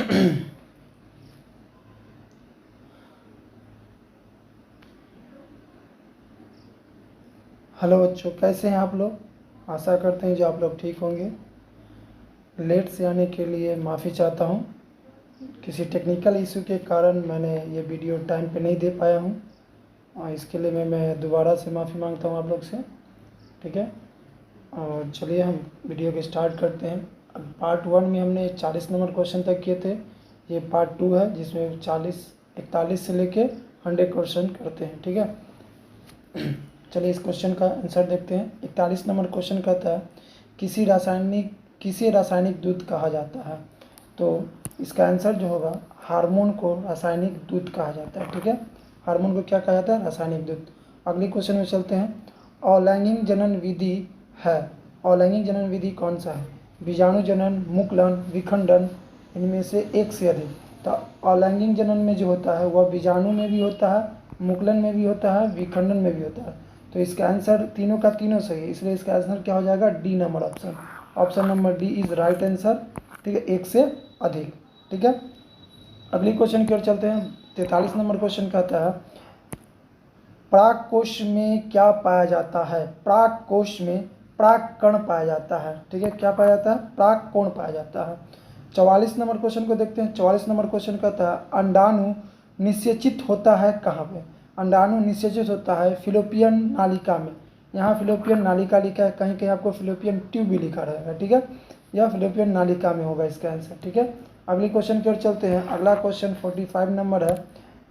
Hello बच्चों, कैसे हैं आप लोग। आशा करते हैं जो आप लोग ठीक होंगे। लेट से आने के लिए माफ़ी चाहता हूं। किसी टेक्निकल इशू के कारण मैंने ये वीडियो टाइम पे नहीं दे पाया हूं, और इसके लिए मैं दोबारा से माफ़ी मांगता हूं आप लोग से। ठीक है, और चलिए हम वीडियो को स्टार्ट करते हैं। अब पार्ट 1 में हमने 40 नंबर क्वेश्चन तक किए थे। ये पार्ट 2 है जिसमें 41 से लेके 100 क्वेश्चन करते हैं। ठीक है, चलिए इस क्वेश्चन का आंसर देखते हैं। 41 नंबर क्वेश्चन कहता है किसी रासायनिक दूत कहा जाता है। तो इसका आंसर जो होगा, हार्मोन को रासायनिक दूत कहा जाता है। ठीक है, हार्मोन को क्या कहा जाता है? रासायनिक दूत। अगले क्वेश्चन में चलते हैं। अलैंगिक जनन विधि है, अलैंगिक जनन विधि कौन सा है? बीजाणु जनन, मुकुलन, विखंडन, इनमें से एक से अधिक। तो अलैंगिक जनन में जो होता है वह बीजाणु में भी होता है, मुकुलन में भी होता है, विखंडन में भी होता है। तो इसका आंसर तीनों का तीनों सही है, इसलिए इसका आंसर क्या हो जाएगा? D number option. Option number D is right answer. ठीक है, एक से अधिक। ठीक है, अगली क्वेश्चन की ओर चलते हैं। 43 नंबर क्वेश्चन कहता है, प्राक कोश में क्या पाया जाता है? प्राक कोश में प्राक कण पाया जाता है। ठीक है, क्या पाया जाता है? प्राक कोण पाया जाता है। 44 नंबर क्वेश्चन को देखते हैं। 44 नंबर क्वेश्चन कहता है, अंडाणु निषेचित होता है कहाँ पे? अंडाणु निषेचित होता है फिलोपियन नालिका में। यहाँ फिलोपियन नालिका लिखा है, कहीं कहीं आपको फिलोपियन ट्यूब भी लिखा रहेगा। ठीक है, यह फिलोपियन नालिका में होगा इसका आंसर। ठीक है, अगली क्वेश्चन की ओर चलते हैं। अगला क्वेश्चन 45 नंबर है।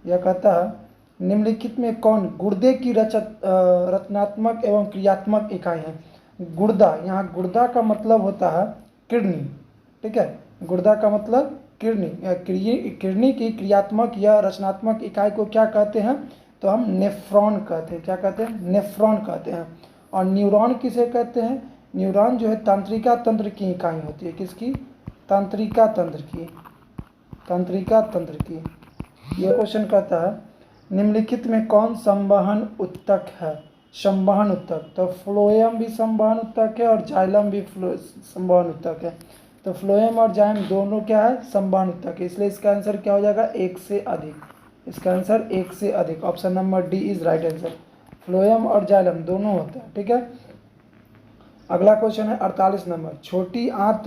यह कहता है, निम्नलिखित में कौन गुर्दे की रचनात्मक एवं क्रियात्मक इकाई है? गुर्दा, यहाँ गुर्दा का मतलब होता है किडनी। ठीक है, गुर्दा का मतलब किडनी। किडनी की क्रियात्मक या रचनात्मक इकाई को क्या कहते हैं? तो हम नेफ्रॉन कहते हैं। क्या कहते हैं? नेफ्रॉन कहते हैं। और न्यूरॉन किसे कहते हैं? न्यूरॉन जो है तंत्रिका तंत्र की इकाई होती है। किसकी? तंत्रिका तंत्र की। तंत्रिका तंत्र की। यह क्वेश्चन कहता है, निम्नलिखित में कौन संवहन उत्तक है? संवहन उत्तक, तो फ्लोएम भी संवहन उत्तक है और जाइलम भी संवहन उत्तक है। तो फ्लोएम और जाइलम दोनों क्या है? संवहन उत्तक है, इसलिए इसका आंसर क्या हो जाएगा? एक से अधिक। इसका आंसर एक से अधिक। Option number D is right answer. Phloem और जाइलम दोनों होता है। ठीक है, अगला क्वेश्चन है 48 नंबर। छोटी आंत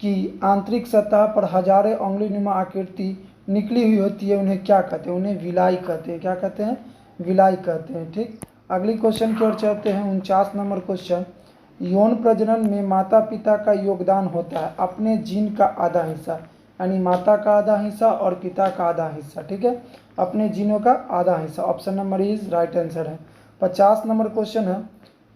की आंतरिक सतह पर हजारों उंगलीनुमा आकृति निकली हुई होती है, उन्हें क्या कहते हैं? उन्हें विलाई कहते हैं। क्या कहते हैं? विलाई कहते हैं। ठीक, अगली क्वेश्चन की ओर चलते हैं। 49 नंबर क्वेश्चन, यौन प्रजनन में माता पिता का योगदान होता है अपने जीन का आधा हिस्सा, यानी माता का आधा हिस्सा और पिता का आधा हिस्सा। ठीक है, अपने जीनों का आधा हिस्सा। Option number is right answer है। 50 नंबर क्वेश्चन है,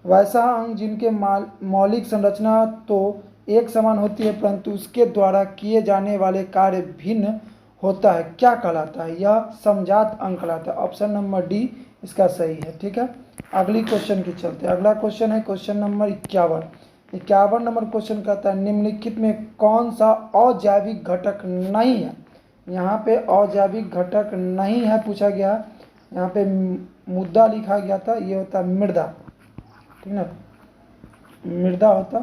वैसा अंग जिनके मौलिक संरचना तो एक समान होती है परंतु उसके द्वारा किए जाने वाले कार्य भिन्न होता है, क्या कहलाता है? यह समजात अंग कहलाता है। ऑप्शन नंबर डी इसका सही है। ठीक है, अगली क्वेश्चन की चलते हैं। अगला क्वेश्चन है क्वेश्चन नंबर 51। 51 नंबर क्वेश्चन कहता है, निम्नलिखित में कौन सा अजैविक घटक नहीं है? यहाँ पे अजैविक घटक नहीं है पूछा गया। यहाँ पे मुद्दा लिखा गया था, ये होता है मृदा। ठीक ना, मृदा होता,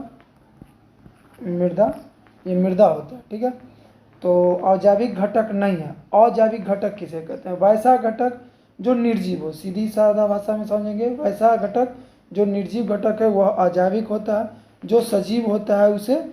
मृदा, ये मृदा होता है। ठीक है, तो अजैविक घटक नहीं है। अजैविक घटक किसे कहते हैं? वैसा घटक जो निर्जीव हो, सीधी सादा भाषा में समझेंगे, वैसा घटक जो निर्जीव घटक है वह अजैविक होता है, जो सजीव होता है उसे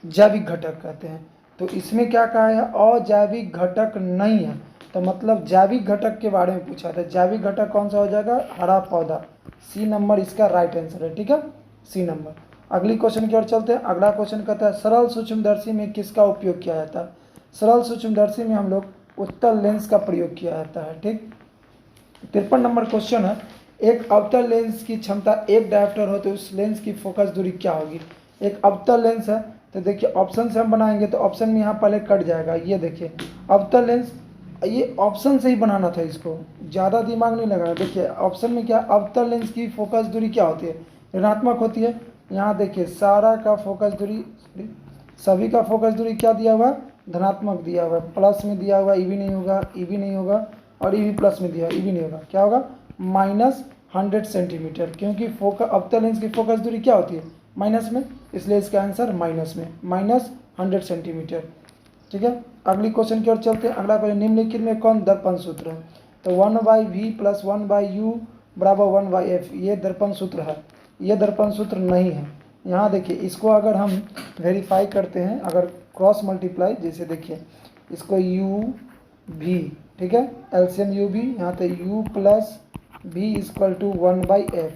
जैविक घटक कहते हैं। तो इसमें क्या कहा है? अजैविक घटक नहीं है, तो मतलब जैविक घटक के बारे में पूछा था। जैविक घटक कौन सा हो जाएगा? हरा पौधा। सी नंबर इसका राइट आंसर है। ठीक है, सी नंबर। अगली क्वेश्चन की ओर चलते हैं। अगला क्वेश्चन कहता है, सरल सूक्ष्मदर्शी में किसका उपयोग किया जाता है? सरल सूक्ष्मदर्शी में हम लोग उत्तल लेंस का प्रयोग किया जाता है। ठीक, 53 नंबर क्वेश्चन है, एक अवतल लेंस की क्षमता 1 डायोप्टर हो तो उस लेंस की फोकस दूरी क्या होगी? एक अवतल लेंस है, तो देखिए ऑप्शन से हम बनाएंगे तो ऑप्शन में यहाँ पहले कट जाएगा। ये देखिए अवतल लेंस, ये ऑप्शन से ही बनाना था, इसको ज़्यादा दिमाग नहीं लगाना। देखिए ऑप्शन में क्या, अवतल लेंस की फोकस दूरी क्या होती है? ऋणात्मक होती है। यहाँ देखिए सारा का फोकस दूरी, सभी का फोकस दूरी क्या दिया हुआ? धनात्मक दिया हुआ है। प्लस में दिया हुआ ई भी नहीं होगा, ई भी नहीं होगा, और ई भी प्लस में दिया, ई भी नहीं होगा। क्या होगा? -100 सेंटीमीटर, क्योंकि अवतल लेंस की फोकस दूरी क्या होती है? माइनस में, इसलिए इसका आंसर माइनस में, -100 सेंटीमीटर। ठीक है, अगली क्वेश्चन की ओर चलते हैं। अगला क्वेश्चन, निम्नलिखित में कौन दर्पण सूत्र है? तो 1/v + 1/u बराबर 1/f, ये दर्पण सूत्र है। ये दर्पण सूत्र नहीं है। यहाँ देखिए, इसको अगर हम वेरीफाई करते हैं, अगर क्रॉस मल्टीप्लाई, जैसे देखिए इसको u v, ठीक है, एलसीएम u v, यहाँ पे u + v = 1/f।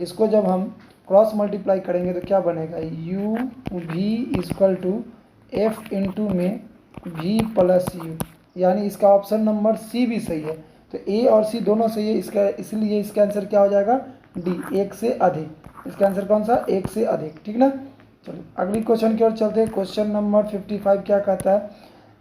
इसको जब हम क्रॉस मल्टीप्लाई करेंगे तो क्या बनेगा? u v = f इंटू में v + u, यानी इसका ऑप्शन नंबर सी भी सही है। तो ए और सी दोनों सही है, इसका इसलिए इसका आंसर क्या हो जाएगा? डी, एक से अधिक। इसका आंसर कौन सा? एक से अधिक, ठीक ना। चलो अगली क्वेश्चन की ओर चलते हैं। क्वेश्चन नंबर 55 क्या कहता है?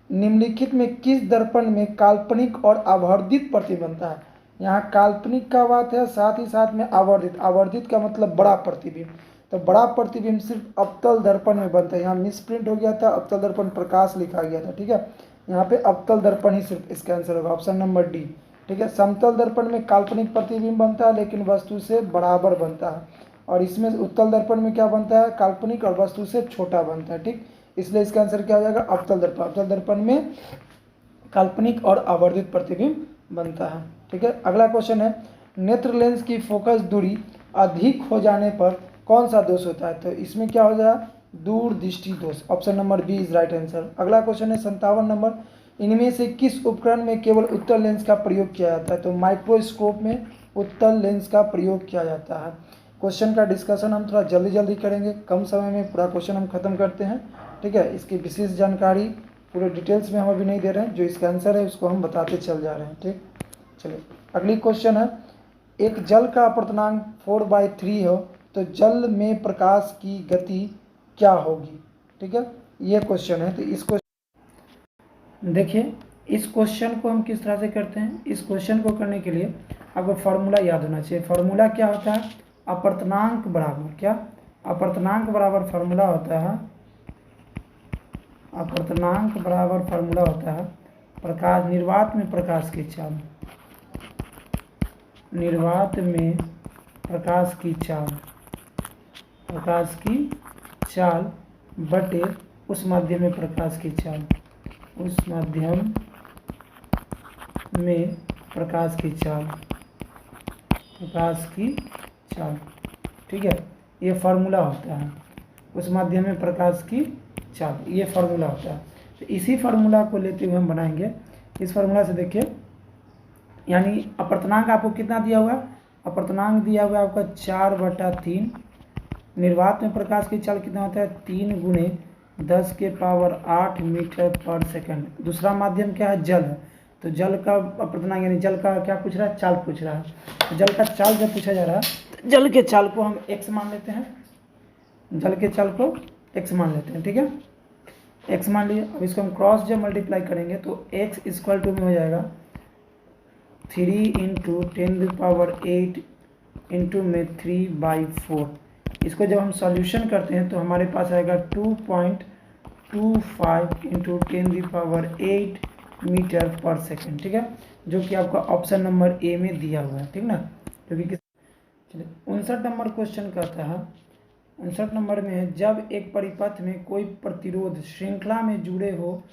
निम्नलिखित में किस दर्पण में काल्पनिक और आवर्धित प्रतिबिंब बनता है? यहाँ काल्पनिक का बात है, साथ ही साथ में आवर्धित। आवर्धित का मतलब बड़ा प्रतिबिंब। तो बड़ा प्रतिबिंब सिर्फ अवतल दर्पण में बनता है। यहाँ मिसप्रिंट हो गया था, अवतल दर्पण प्रकाश लिखा गया था, ठीक है। यहाँ पे अवतल दर्पण ही सिर्फ इसका आंसर होगा, ऑप्शन नंबर डी, ठीक है। समतल दर्पण में काल्पनिक प्रतिबिंब बनता है, लेकिन वस्तु से बराबर बनता है। और इसमें उत्तल दर्पण में क्या बनता है? काल्पनिक और वस्तु से छोटा बनता है, ठीक। इसलिए इसका आंसर क्या हो जाएगा? अवतल दर्पण। अवतल दर्पण में काल्पनिक और आवर्धित प्रतिबिंब बनता है, ठीक है। अगला क्वेश्चन है, नेत्र लेंस की फोकस दूरी अधिक हो जाने पर कौन सा दोष होता है? तो इसमें क्या हो जाएगा? दूरदृष्टि दोष, option number B is right answer. अगला क्वेश्चन है 57 नंबर, इनमें से किस उपकरण में केवल उत्तल लेंस का प्रयोग किया जाता है? तो माइक्रोस्कोप में उत्तल लेंस का प्रयोग किया जाता है। क्वेश्चन का डिस्कशन हम थोड़ा जल्दी जल्दी करेंगे, कम समय में पूरा क्वेश्चन हम खत्म करते हैं, ठीक है। इसकी विशेष जानकारी पूरे डिटेल्स में हम अभी नहीं दे रहे हैं, जो इसका आंसर है उसको हम बताते चल जा रहे हैं, ठीक। चलिए अगली क्वेश्चन है, एक जल का अपवर्तनांक 4/3 हो तो जल में प्रकाश की गति क्या होगी? ठीक है, ये क्वेश्चन है। तो इसको देखिए, इस क्वेश्चन को हम किस तरह से करते हैं। इस क्वेश्चन को करने के लिए आपको फार्मूला याद होना चाहिए। फार्मूला क्या होता है? अपवर्तनांक बराबर क्या? अपवर्तनांक बराबर फार्मूला होता है, अपवर्तनांक बराबर फार्मूला होता है प्रकाश, निर्वात में प्रकाश की चाल, निर्वात में प्रकाश की चाल, प्रकाश की चाल बटे उस माध्यम में प्रकाश की चाल, उस माध्यम में प्रकाश की चाल, प्रकाश की चाल, ठीक है। ये फार्मूला होता है, उस माध्यम में प्रकाश की चाल, ये फार्मूला होता है। तो इसी फार्मूला को लेते हुए हम बनाएंगे। इस फार्मूला से देखिए, यानी अपवर्तनांक आपको कितना दिया हुआ है? अपवर्तनांक दिया हुआ है आपका 4/3। निर्वात में प्रकाश की चाल कितना होता है? 3 × 10⁸ मीटर पर सेकंड। दूसरा माध्यम क्या है? जल है। तो जल का अपवर्तनांक, यानी जल का क्या पूछ रहा है? चाल पूछ रहा है। तो जल का चाल जब पूछा जा रहा है, तो जल के चाल को हम x मान लेते हैं, जल के चाल को x मान लेते हैं, ठीक है। x मान लिए। अब इसको हम क्रॉस जब मल्टीप्लाई करेंगे तो x = में हो जाएगा 3 × 10⁸ इंटू में 3/4। इसको जब हम सॉल्यूशन करते हैं तो हमारे पास आएगा 2.25 × 10⁸ मीटर पर सेकंड, ठीक है, जो कि आपका ऑप्शन नंबर ए में दिया हुआ है, ठीक ना। क्योंकि चलिए 59 नंबर क्वेश्चन कहता है, 59 नंबर में है, जब एक परिपथ में कोई प्रतिरोध श्रृंखला में जुड़े हो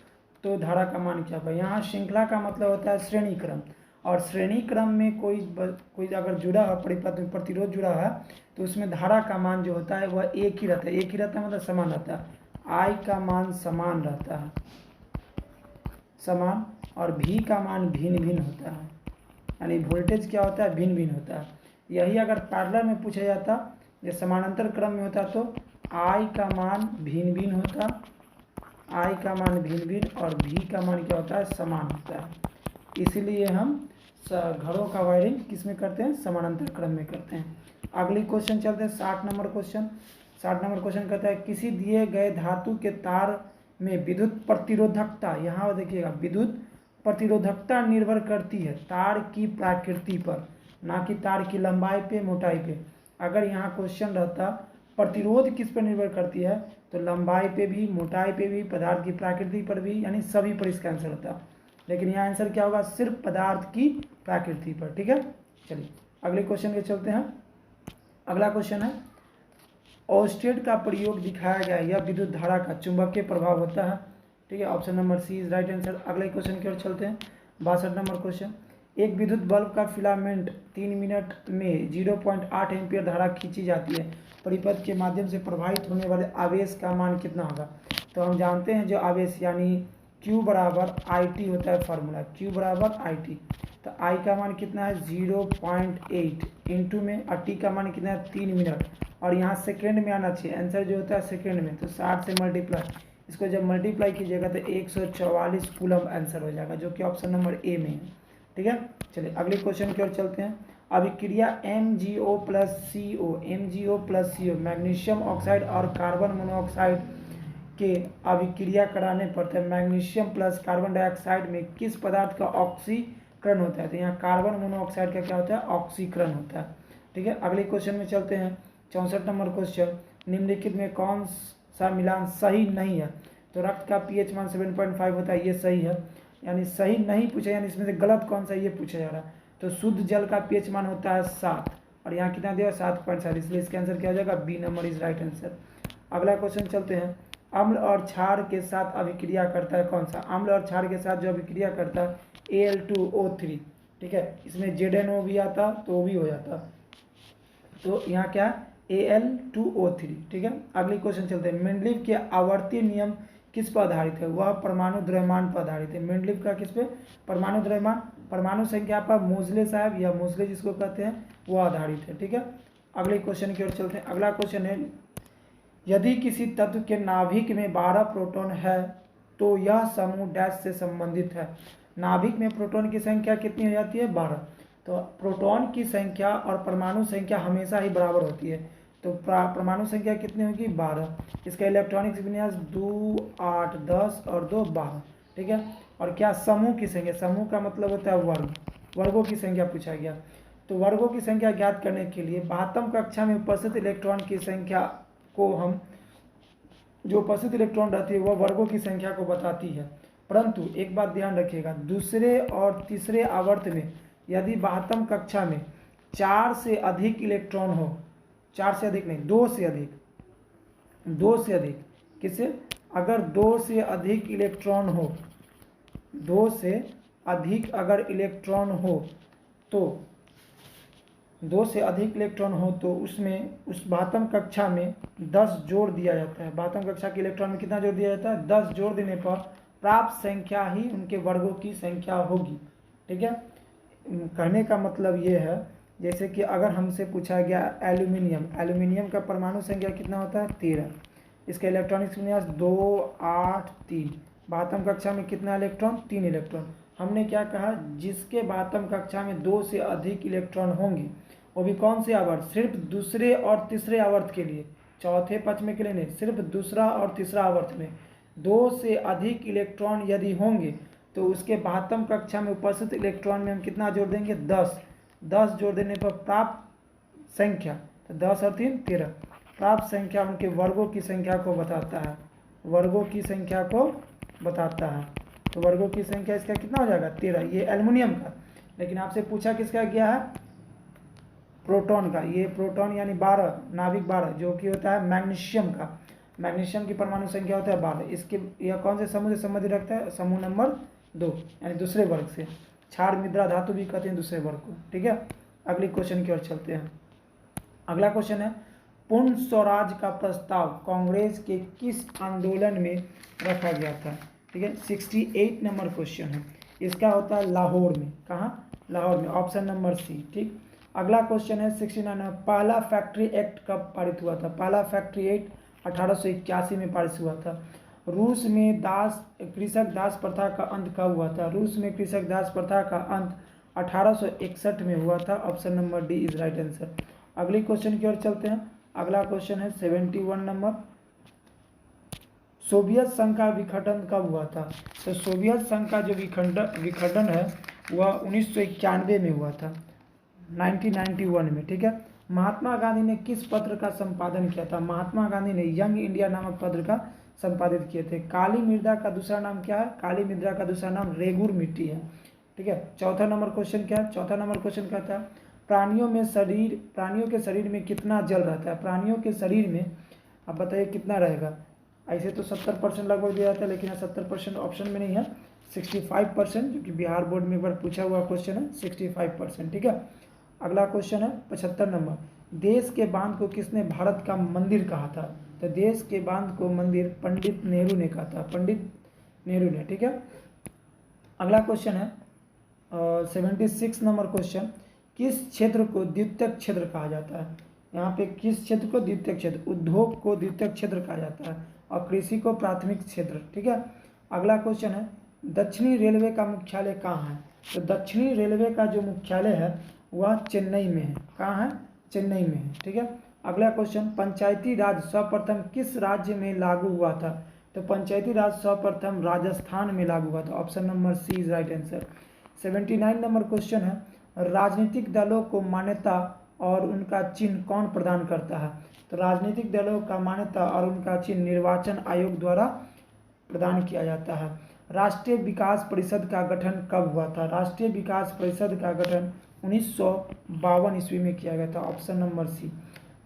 तो धारा का मान क्या होगा? यहाँ श्रृंखला का मतलब होता है श्रेणी क्रम, और श्रेणी क्रम में कोई अगर जुड़ा है, परिपथ में प्रतिरोध जुड़ा है, तो उसमें धारा का मान जो होता है वह एक ही रहता है। एक ही रहता है मतलब समान रहता है। I का मान समान रहता है, समान, और V का मान भिन्न भिन्न होता है, यानी वोल्टेज क्या होता है? भिन्न भिन्न होता है। यही अगर पैरेलल में पूछा जाता, या समानांतर क्रम में होता, तो I का मान भिन्न भिन्न होता, I का मान भिन्न भिन्न, और V का मान क्या होता है? समान होता है। इसीलिए हम घरों का वायरिंग किस में करते हैं? समानांतर क्रम में करते हैं। अगली क्वेश्चन चलते हैं 60 नंबर क्वेश्चन। 60 नंबर क्वेश्चन कहता है, किसी दिए गए धातु के तार में विद्युत प्रतिरोधकता, यहाँ देखिएगा, विद्युत प्रतिरोधकता निर्भर करती है तार की प्रकृति पर, ना कि तार की लंबाई पे, मोटाई पे। अगर यहाँ क्वेश्चन रहता प्रतिरोध किस पर निर्भर करती है, तो लंबाई पे भी, मोटाई पे भी, पदार्थ की प्रकृति पर भी, यानी सभी पर इसका आंसर होता। लेकिन यहाँ आंसर क्या होगा? सिर्फ पदार्थ की प्रकृति पर, ठीक है। चलिए अगले क्वेश्चन पे चलते हैं। अगला क्वेश्चन है, ओस्टेट का प्रयोग दिखाया गया, यह विद्युत धारा का चुंबकीय प्रभाव होता है। ठीक है, option number C is right answer. अगले क्वेश्चन की ओर चलते हैं। 62 नंबर क्वेश्चन, एक विद्युत बल्ब का फिलामेंट 3 मिनट में 0.8 एम्पियर धारा खींची जाती है, परिपथ के माध्यम से प्रवाहित होने वाले आवेश का मान कितना होगा। तो हम जानते हैं जो आवेश यानी Q बराबर IT होता है, फार्मूला Q बराबर IT। तो I का मान कितना है 0.8 इंटू में, और T का मान कितना है 3 मिनट, और यहाँ सेकेंड में आना चाहिए, आंसर जो होता है सेकेंड में। तो 60 से मल्टीप्लाई, इसको जब मल्टीप्लाई कीजिएगा तो 144 कूलम आंसर हो जाएगा, जो कि ऑप्शन नंबर ए में है। ठीक है, चलिए अगले क्वेश्चन की ओर चलते हैं। अभिक्रिया MgO plus CO magnesium oxide और कार्बन मोनोऑक्साइड के अभिक्रिया कराने पर मैग्नीशियम प्लस कार्बन डाइऑक्साइड में किस पदार्थ का ऑक्सीकरण होता है। तो यहाँ कार्बन मोनोऑक्साइड का क्या होता है, ऑक्सीकरण होता है। ठीक है, अगले क्वेश्चन में चलते हैं। 64 नंबर क्वेश्चन, निम्नलिखित में कौन सा मिलान सही नहीं है। तो रक्त का pH मान 7.5 होता है, ये सही है, यानी सही नहीं पूछा, यानी इसमें से गलत कौन सा ये पूछा जा रहा है। तो शुद्ध जल का pH मान होता है 7, और यहाँ कितना दिया 7.7, इसलिए इसका आंसर क्या हो जाएगा, B number is right answer. अगला क्वेश्चन चलते हैं। अम्ल और क्षार के साथ अभिक्रिया करता है कौन सा। अम्ल और क्षार के साथ जो अभिक्रिया करता है Al2O3। ठीक है, इसमें ZNO भी आता तो वो भी हो जाता, तो यहाँ क्या Al2O3। ठीक है, अगले क्वेश्चन चलते हैं। मेंडलीव के आवर्ती नियम किस पर आधारित है। वह परमाणु द्रव्यमान पर आधारित है। मेंडलीव का किस पे, परमाणु द्रव्यमान, परमाणु संख्या पर मोजले साहब या मोजले जिसको कहते हैं वो आधारित है। ठीक है, अगले क्वेश्चन की ओर चलते हैं। अगला क्वेश्चन है, यदि किसी तत्व के नाभिक में 12 प्रोटॉन है तो यह समूह डैश से संबंधित है। नाभिक में प्रोटॉन की संख्या कितनी हो जाती है, 12। तो प्रोटॉन की संख्या और परमाणु संख्या हमेशा ही बराबर होती है, तो परमाणु संख्या कितनी होगी, 12। इसका इलेक्ट्रॉनिक विन्यास 2, 8, 10 और 2, 12। ठीक है, और क्या समूह की संख्या, समूह का मतलब होता है वर्ग, वर्गों की संख्या पूछा गया। तो वर्गों की संख्या ज्ञात करने के लिए 72 कक्षा में उपस्थित इलेक्ट्रॉन की संख्या को हम, जो उपस्थित इलेक्ट्रॉन रहती है वह वर्गों की संख्या को बताती है। परंतु एक बात ध्यान रखिएगा, दूसरे और तीसरे आवर्त में यदि 72 कक्षा में 4 से अधिक इलेक्ट्रॉन हो, 4 से अधिक नहीं, 2 से अधिक, 2 से अधिक किसे, अगर 2 से अधिक इलेक्ट्रॉन हो, 2 से अधिक अगर इलेक्ट्रॉन हो तो 2 से अधिक इलेक्ट्रॉन हो तो उसमें उस 72 कक्षा में 10 जोड़ दिया जाता है। 72 कक्षा के इलेक्ट्रॉन में कितना जोड़ दिया जाता है, 10 जोड़ देने पर प्राप्त संख्या ही उनके वर्गों की संख्या होगी। ठीक है, कहने का मतलब ये है, जैसे कि अगर हमसे पूछा गया एल्यूमिनियम, एल्यूमिनियम का परमाणु संख्या कितना होता है, 13। इसका इलेक्ट्रॉनिक विन्यास 2, 8, 3। 72 कक्षा में कितना इलेक्ट्रॉन, 3 इलेक्ट्रॉन। हमने क्या कहा, जिसके 72 कक्षा में 2 से अधिक इलेक्ट्रॉन होंगे, वो भी कौन से आवर्त, सिर्फ दूसरे और तीसरे आवर्त के लिए, चौथे पांचवें के लिए नहीं, सिर्फ दूसरा और तीसरा आवर्त में 2 से अधिक इलेक्ट्रॉन यदि होंगे तो उसके 72 कक्षा में उपस्थित इलेक्ट्रॉन में हम कितना जोड़ देंगे, 10। 10 जोड़ देने पर प्राप्त संख्या, तो 10 और 3 13, प्राप्त संख्या उनके वर्गों की संख्या को बताता है, वर्गों की संख्या को बताता है। तो वर्गों की संख्या इसका कितना हो जाएगा, 13। ये एल्युमिनियम का, लेकिन आपसे पूछा किसका गया है, प्रोटॉन का। ये प्रोटॉन यानी 12, नाभिक 12, जो कि होता है मैग्नीशियम का। मैग्नीशियम की परमाणु संख्या होता है 12। इसके यह कौन से समूह से संबंधित रखता है, समूह नंबर 2, यानी दूसरे वर्ग से। क्षार मृदा धातु भी कहते हैं दूसरे वर्ग को। ठीक है, अगली क्वेश्चन की ओर चलते हैं। अगला क्वेश्चन है, पूर्ण स्वराज का प्रस्ताव कांग्रेस के किस आंदोलन में रखा गया था। ठीक है, 68 नंबर क्वेश्चन है। इसका होता है लाहौर में। कहाँ, लाहौर में, ऑप्शन नंबर सी। ठीक, अगला क्वेश्चन है 69, पहला फैक्ट्री एक्ट कब पारित हुआ था। पहला फैक्ट्री एक्ट 1881 में पारित हुआ था। रूस में कृषक दास प्रथा का अंत कब हुआ था। रूस में कृषक दास प्रथा का अंत 1861 में हुआ था। Option number D is right answer. अगली क्वेश्चन की ओर चलते हैं। अगला क्वेश्चन है 71 नंबर, सोवियत संघ का विघटन कब हुआ था। तो सोवियत संघ का जो विघटन है वह 1991 में हुआ था, 1991 में। ठीक है, महात्मा गांधी ने किस पत्र का संपादन किया था। महात्मा गांधी ने यंग इंडिया नामक पत्र का संपादित किए थे। काली मृदा का दूसरा नाम क्या है, काली मृदा का दूसरा नाम रेगुर मिट्टी है। ठीक है, चौथा नंबर क्वेश्चन क्या है, चौथा नंबर क्वेश्चन कहता है, प्राणियों के शरीर में कितना जल रहता है। प्राणियों के शरीर में आप बताइए कितना रहेगा, ऐसे तो 70% लगभग दिया जाता है, लेकिन 70% ऑप्शन में नहीं है, 65%, जो कि बिहार बोर्ड में एक बार पूछा हुआ क्वेश्चन है, 65%। ठीक है, अगला क्वेश्चन है 75 नंबर, देश के बांध को किसने भारत का मंदिर कहा था? तो देश के बांध को मंदिर पंडित नेहरू ने कहा था, पंडित नेहरू ने। ठीक है, अगला क्वेश्चन है 76 नंबर क्वेश्चन, किस क्षेत्र को द्वितीयक क्षेत्र कहा जाता है? यहाँ पे किस क्षेत्र को द्वितीयक क्षेत्र, उद्योग को द्वितीयक क्षेत्र कहा जाता है और कृषि को प्राथमिक क्षेत्र। ठीक है, अगला क्वेश्चन है दक्षिणी रेलवे का मुख्यालय कहाँ है? तो दक्षिणी रेलवे का जो मुख्यालय है वह चेन्नई में है। कहाँ है? चेन्नई में है। ठीक है, अगला क्वेश्चन, पंचायती राज सर्वप्रथम किस राज्य में लागू हुआ था? तो पंचायती राज सर्वप्रथम राजस्थान में लागू हुआ था। Option number C is right answer. 79 number question है, राजनीतिक दलों को मान्यता और उनका चिन्ह कौन प्रदान करता है? तो राजनीतिक दलों का मान्यता और उनका चिन्ह निर्वाचन आयोग द्वारा प्रदान किया जाता है। राष्ट्रीय विकास परिषद का गठन कब हुआ था? राष्ट्रीय विकास परिषद का गठन 1952 ईस्वी में किया गया था। Option number C.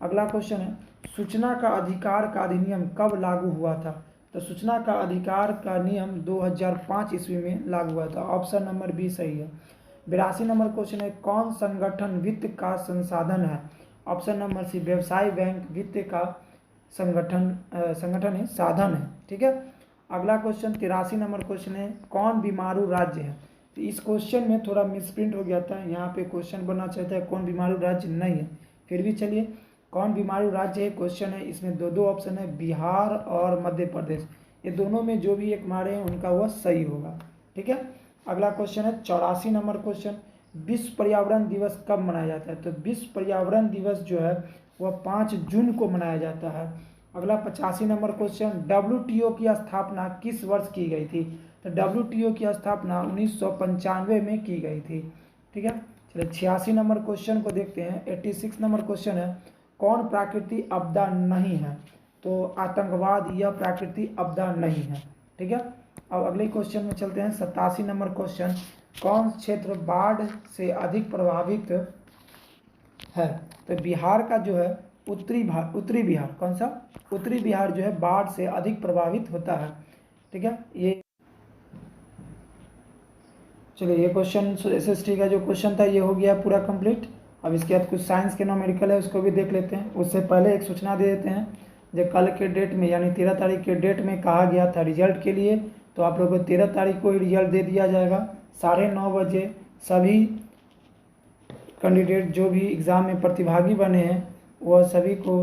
अगला क्वेश्चन है, सूचना का अधिकार का अधिनियम कब लागू हुआ था? तो सूचना का अधिकार का नियम 2005 ईस्वी में लागू हुआ था। ऑप्शन नंबर बी सही है। 82 नंबर क्वेश्चन है, कौन संगठन वित्त का संसाधन है? ऑप्शन नंबर सी, व्यवसाय बैंक वित्त का संगठन है, साधन है। ठीक है, अगला क्वेश्चन 83 नंबर क्वेश्चन है, कौन बीमारू राज्य है? तो इस क्वेश्चन में थोड़ा मिसप्रिंट हो गया था, यहाँ पे क्वेश्चन बनना चाहता है कौन बीमारू राज्य नहीं है, फिर भी चलिए कौन बीमारू राज्य है क्वेश्चन है। इसमें दो ऑप्शन है, बिहार और मध्य प्रदेश, ये दोनों में जो भी एक मारे हैं उनका वह सही होगा। ठीक है, अगला क्वेश्चन है 84 नंबर क्वेश्चन, विश्व पर्यावरण दिवस कब मनाया जाता है? तो विश्व पर्यावरण दिवस जो है वह 5 जून को मनाया जाता है। अगला 85 नंबर क्वेश्चन, WTO की स्थापना किस वर्ष की गई थी? तो WTO की स्थापना 1995 में की गई थी। ठीक है, चलिए 86 नंबर क्वेश्चन को देखते हैं। 86 नंबर क्वेश्चन है, कौन प्राकृतिक आपदा नहीं है? तो आतंकवाद यह प्राकृतिक आपदा नहीं है। ठीक है, अब अगले क्वेश्चन में चलते हैं। 87 नंबर क्वेश्चन, कौन क्षेत्र बाढ़ से अधिक प्रभावित है? तो बिहार का जो है उत्तरी बिहार, कौन सा? उत्तरी बिहार जो है बाढ़ से अधिक प्रभावित होता है। ठीक है, ये चलिए ये क्वेश्चन SST का जो क्वेश्चन था ये हो गया पूरा कंप्लीट। अब इसके बाद कुछ साइंस के न्यूमेरिकल है उसको भी देख लेते हैं। उससे पहले एक सूचना दे देते हैं, जो कल के डेट में यानी 13 तारीख के डेट में कहा गया था रिजल्ट के लिए, तो आप लोगों को 13 तारीख को ही रिजल्ट दे दिया जाएगा 9:30 बजे। सभी कैंडिडेट जो भी एग्ज़ाम में प्रतिभागी बने हैं वह सभी को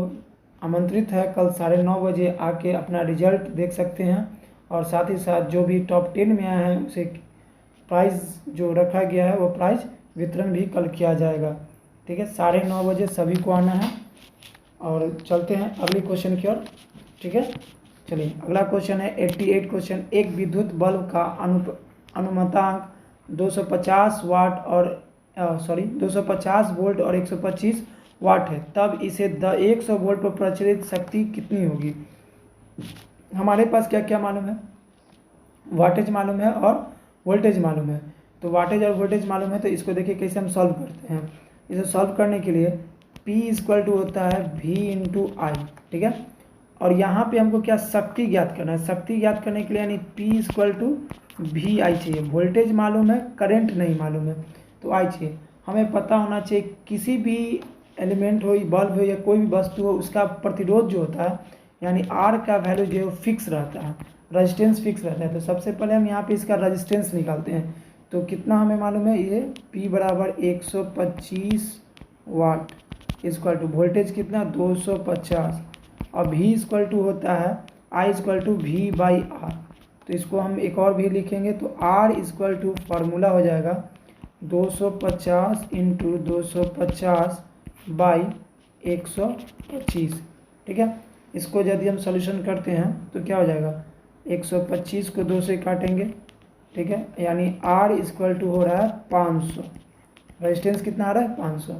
आमंत्रित है कल 9:30 बजे आके अपना रिजल्ट देख सकते हैं। और साथ ही साथ जो भी टॉप 10 में आए हैं उसे प्राइज़ जो रखा गया है वो प्राइज़ वितरण भी कल किया जाएगा। ठीक है, 9:30 बजे सभी को आना है। और चलते हैं अगले क्वेश्चन की ओर। ठीक है, चलिए अगला क्वेश्चन है 88 क्वेश्चन, एक विद्युत बल्ब का अनुमतांक 250 वाट और 250 वोल्ट और 125 वाट है, तब इसे 100 वोल्ट पर प्रचलित शक्ति कितनी होगी? हमारे पास क्या क्या मालूम है? वाटेज मालूम है और वोल्टेज मालूम है। तो वाटेज और वोल्टेज मालूम है, तो इसको देखिए कैसे हम सॉल्व करते हैं। इसे सॉल्व करने के लिए P इक्वल टू होता है V इंटू आई। ठीक है, और यहाँ पे हमको क्या शक्ति ज्ञात करना है? शक्ति ज्ञात करने के लिए यानी P इक्वल टू V आई चाहिए। वोल्टेज मालूम है, करंट नहीं मालूम है, तो आई चाहिए। हमें पता होना चाहिए किसी भी एलिमेंट हो, बल्ब हो या कोई भी वस्तु हो, उसका प्रतिरोध जो होता है यानी R का वैल्यू जो है फिक्स रहता है, रेजिस्टेंस फिक्स रहता है। तो सबसे पहले हम यहाँ पे इसका रेजिस्टेंस निकालते हैं। तो कितना हमें मालूम है? ये P बराबर 125 वाट इक्वल टू वोल्टेज कितना 250 और V इक्वल टू होता है I equal to V by R. तो इसको हम एक और भी लिखेंगे तो R इक्वल टू फार्मूला हो जाएगा 250 इंटू 250 बाई 125। ठीक है, इसको यदि हम सॉल्यूशन करते हैं तो क्या हो जाएगा? 125 को 2 से काटेंगे। ठीक है, यानी R इक्वल टू हो रहा है 500। रेजिस्टेंस कितना आ रहा है? 500।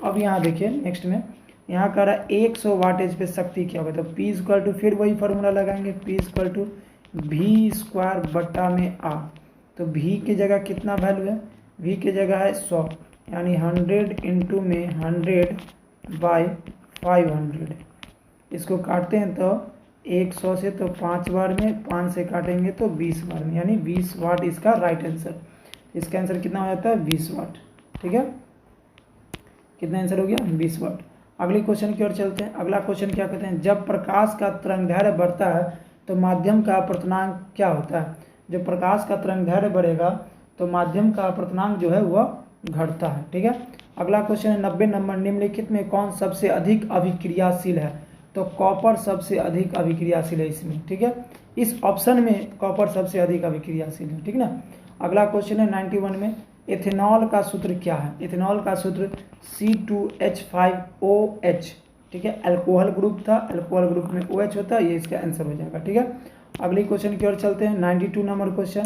अब यहाँ देखिए नेक्स्ट में यहाँ कह रहा है 100 वाटेज पे शक्ति क्या होगा? तो P इक्वल टू फिर वही फार्मूला लगाएंगे, P equal to V square बट्टा में R। तो V की जगह कितना वैल्यू है? V की जगह है 100, यानी 100 इंटू में 100 बाई 500। इसको काटते हैं तो 100 से तो 5 बार में, 5 से काटेंगे तो 20 बार में, यानी 20 वाट इसका राइट आंसर। इसका आंसर कितना हो जाता है 20 वाट। ठीक है, कितना आंसर हो गया 20 वाट। अगले क्वेश्चन की ओर चलते हैं। अगला क्वेश्चन क्या कहते हैं, जब प्रकाश का तरंगदैर्घ्य बढ़ता है तो माध्यम का अपवर्तनांक क्या होता है। जब प्रकाश का तरंगदैर्घ्य बढ़ेगा तो माध्यम का अपवर्तनांक जो है वह घटता है। ठीक है, अगला क्वेश्चन है 90 नंबर, निम्नलिखित में कौन सबसे अधिक अभिक्रियाशील है। तो कॉपर सबसे अधिक अभिक्रियाशील है इसमें। ठीक है, इस ऑप्शन में कॉपर सबसे अधिक अभिक्रियाशील है। ठीक है ना। अगला क्वेश्चन है 91 में, एथेनॉल का सूत्र क्या है। एथेनॉल का सूत्र C2H5OH। ठीक है, अल्कोहल ग्रुप था, अल्कोहल ग्रुप में OH होता है, ये इसका आंसर हो जाएगा। ठीक है, अगले क्वेश्चन की ओर चलते हैं। 92 नंबर क्वेश्चन,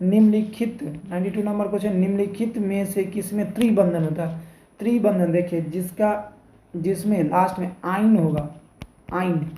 निम्नलिखित 92 नंबर क्वेश्चन, निम्नलिखित में से किसमें त्रिबंधन होता है। त्रिबंधन देखिए, जिसमें लास्ट में आइन होगा, आइन,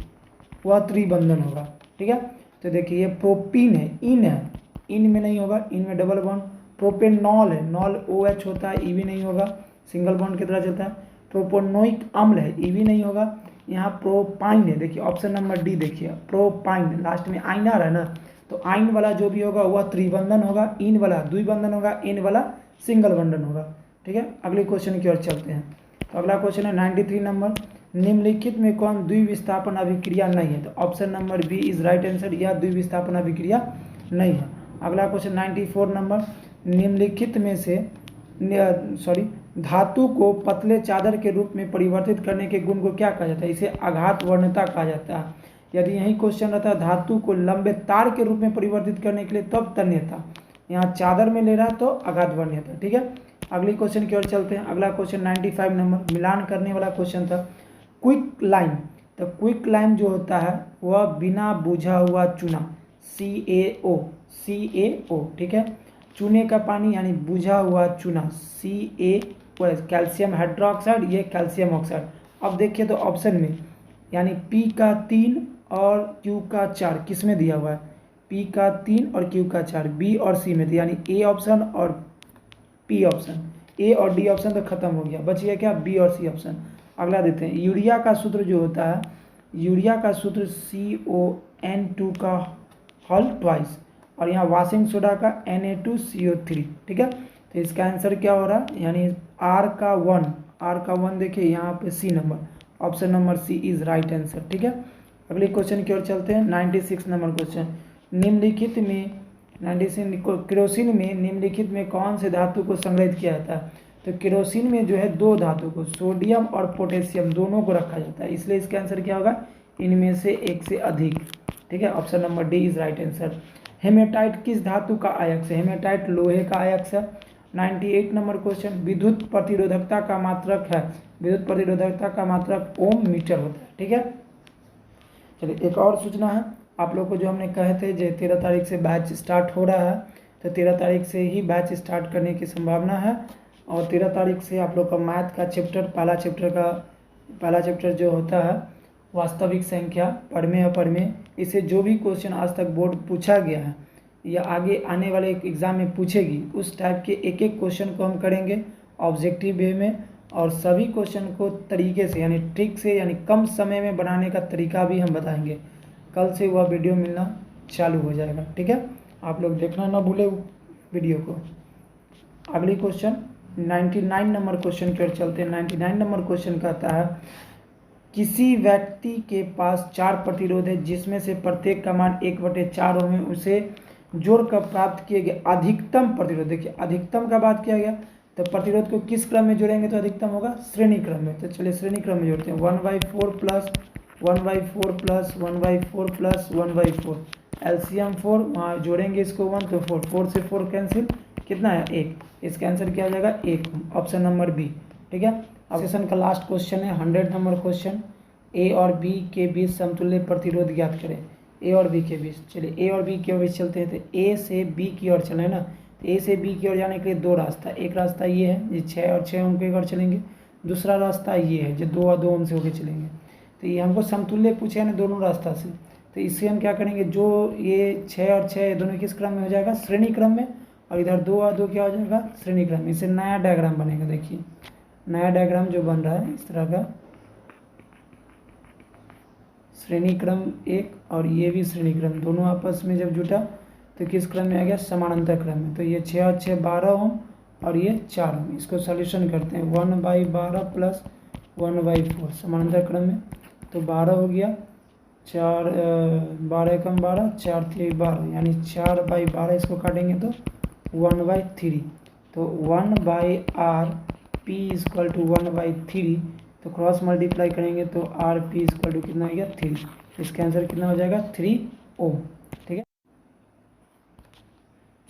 वह त्रिबंधन होगा। ठीक है, तो देखिए ये प्रोपीन है, इन है, इन में नहीं होगा, इन में डबल बॉन्ड। प्रोपेनॉल है, नॉल OH होता है, ई भी नहीं होगा, सिंगल बॉन्ड की तरह चलता है। प्रोपोनोइक अम्ल है, ई भी नहीं होगा। यहाँ प्रोपाइन है, देखिए ऑप्शन नंबर डी देखिए, प्रोपाइन, लास्ट में आइन आ रहा है ना, तो आइन वाला जो भी होगा वह त्रिबंधन होगा, इन वाला द्विबंधन होगा, इन वाला सिंगल बंधन होगा। ठीक है, अगले क्वेश्चन की ओर चलते हैं। तो अगला क्वेश्चन है 93 नंबर, निम्नलिखित में कौन द्विविस्थापन अभिक्रिया नहीं है। तो option number B is right answer, यह द्विविस्थापन अभिक्रिया नहीं है। अगला क्वेश्चन 94 नंबर, निम्नलिखित में से धातु को पतले चादर के रूप में परिवर्तित करने के गुण को क्या कहा जाता है। इसे आघात वर्णता कहा जाता है। यदि यही क्वेश्चन रहता है धातु को लंबे तार के रूप में परिवर्तित करने के लिए तब तन्यता, यहाँ चादर में ले रहा है तो आघात वर्णता। ठीक है, अगली क्वेश्चन की ओर चलते हैं। अगला क्वेश्चन 95 नंबर, मिलान करने वाला क्वेश्चन था। क्विक लाइम, तो क्विक लाइम जो होता है वह बिना बुझा हुआ चूना, CaO। ठीक है, चूने का पानी यानी बुझा हुआ चूना, CaO, कैल्शियम हाइड्रोक्साइड, ये कैल्शियम ऑक्साइड। अब देखिए तो ऑप्शन में यानी P का 3 और Q का 4 किस में दिया हुआ है, P का 3 और Q का 4 B और C में दिया, यानी A ऑप्शन और P ऑप्शन, A और D ऑप्शन तो खत्म हो गया, बच गया क्या B और C ऑप्शन। अगला देते हैं, यूरिया का सूत्र जो होता है, यूरिया का सूत्र CON2 का होल ट्वाइस, और यहाँ वाशिंग सोडा का Na2CO3। ठीक है, तो इसका आंसर क्या हो रहा है, यानी R का 1 देखिए यहाँ पे C number, option number C is right answer. ठीक है, अगले क्वेश्चन की ओर चलते हैं। 96 नंबर क्वेश्चन, निम्नलिखित में केरोसिन में निम्नलिखित में कौन से धातु को संग्रहित किया जाता है। तो केरोसिन में जो है दो धातु को, सोडियम और पोटेशियम दोनों को रखा जाता है, इसलिए इसका आंसर क्या होगा, इनमें से एक से अधिक। ठीक है, option number D is right answer. Hematite किस धातु का अयस्क है। हेमेटाइट लोहे का अयस्क है। 98 नंबर क्वेश्चन, विद्युत प्रतिरोधकता का मात्रक है। विद्युत प्रतिरोधकता का मात्रक ओम मीटर होता है। ठीक है, चलिए एक और सूचना है आप लोग को, जो हमने कहे थे जो 13 तारीख से बैच स्टार्ट हो रहा है, तो 13 तारीख से ही बैच स्टार्ट करने की संभावना है। और 13 तारीख से आप लोग का मैथ का चैप्टर, पहला चैप्टर जो होता है वास्तविक संख्या, पढ़मे अपढ़मे, इससे जो भी क्वेश्चन आज तक बोर्ड पूछा गया है या आगे आने वाले एग्ज़ाम में पूछेगी, उस टाइप के एक एक क्वेश्चन को हम करेंगे ऑब्जेक्टिव वे में, और सभी क्वेश्चन को तरीके से यानी ट्रिक से यानी कम समय में बनाने का तरीका भी हम बताएंगे। कल से वह वीडियो मिलना चालू हो जाएगा। ठीक है, आप लोग देखना ना भूले वीडियो को। अगली क्वेश्चन 99 नंबर क्वेश्चन की ओर चलते हैं। 99 नंबर क्वेश्चन कहता है, किसी व्यक्ति के पास 4 प्रतिरोध है जिसमें से प्रत्येक का मान 1/4 में उसे जोड़कर प्राप्त किए गए अधिकतम प्रतिरोध। देखिए अधिकतम का बात किया गया, तो प्रतिरोध को किस क्रम में जोड़ेंगे तो अधिकतम होगा, श्रेणी क्रम में। तो चलिए श्रेणी क्रम में जोड़ते हैं। 1/4 प्लस 1/4 प्लस 1/4 प्लस 1/4, एलसीएम 4, वहाँ जोड़ेंगे इसको 1 तो 4 से 4 कैंसिल, कितना है 1, इसका आंसर क्या हो जाएगा 1, ऑप्शन नंबर बी। ठीक है, अब सेशन का लास्ट क्वेश्चन है 100 नंबर क्वेश्चन, ए और बी के बीच समतुल्य प्रतिरोध ज्ञात करें। ए और बी के बीच, चलिए ए और बी के बीच चलते हैं। तो ए से बी की ओर चले ना, तो ए से बी की ओर जाने के लिए दो रास्ता, एक रास्ता ये है जो 6 और 6 ओम की ओर चलेंगे, दूसरा रास्ता ये है जो 2 और 2 ओम से होकर चलेंगे। तो ये हमको समतुल्य पूछे हैं दोनों रास्ता से, तो इससे हम क्या करेंगे, जो ये 6 और 6 दोनों किस क्रम में हो जाएगा, श्रेणी क्रम में, और इधर 2 और 2 क्या हो जाएगा, श्रेणी क्रम में। इससे नया डायग्राम बनेगा। देखिए नया डायग्राम जो बन रहा है इस तरह का श्रेणी क्रम 1 और ये भी श्रेणी क्रम, दोनों आपस में जब जुटा तो किस क्रम में आ गया, समानांतर क्रम में। तो ये 6 और 6 12 ओम और ये 4 ओम। इसको सॉल्यूशन करते हैं, 1/12 प्लस 1/4 समानांतर क्रम में, तो 12 हो गया, 4 12 एकम 12, 4 3 12, यानी 4/12 इसको काटेंगे तो 1/3। तो 1/r p इक्वल टू 1/3, तो क्रॉस मल्टीप्लाई करेंगे तो आर पी इक्वल टू कितना आ गया, 3। इसका आंसर कितना हो जाएगा, 3 ओम। ठीक है,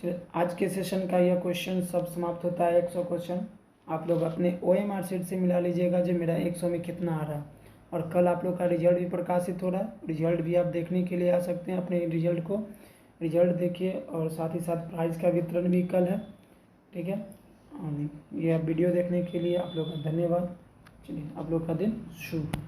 चलिए आज के सेशन का यह क्वेश्चन सब समाप्त होता है। 100 क्वेश्चन आप लोग अपने OMR शीट से मिला लीजिएगा जो मेरा 100 में कितना आ रहा है। और कल आप लोग का रिजल्ट भी प्रकाशित हो रहा है, रिजल्ट भी आप देखने के लिए आ सकते हैं। अपने रिजल्ट को रिजल्ट देखिए, और साथ ही साथ प्राइज़ का वितरण भी कल है। ठीक है, यह वीडियो देखने के लिए आप लोग का धन्यवाद। चलिए, आप लोग का दिन शुभ हो।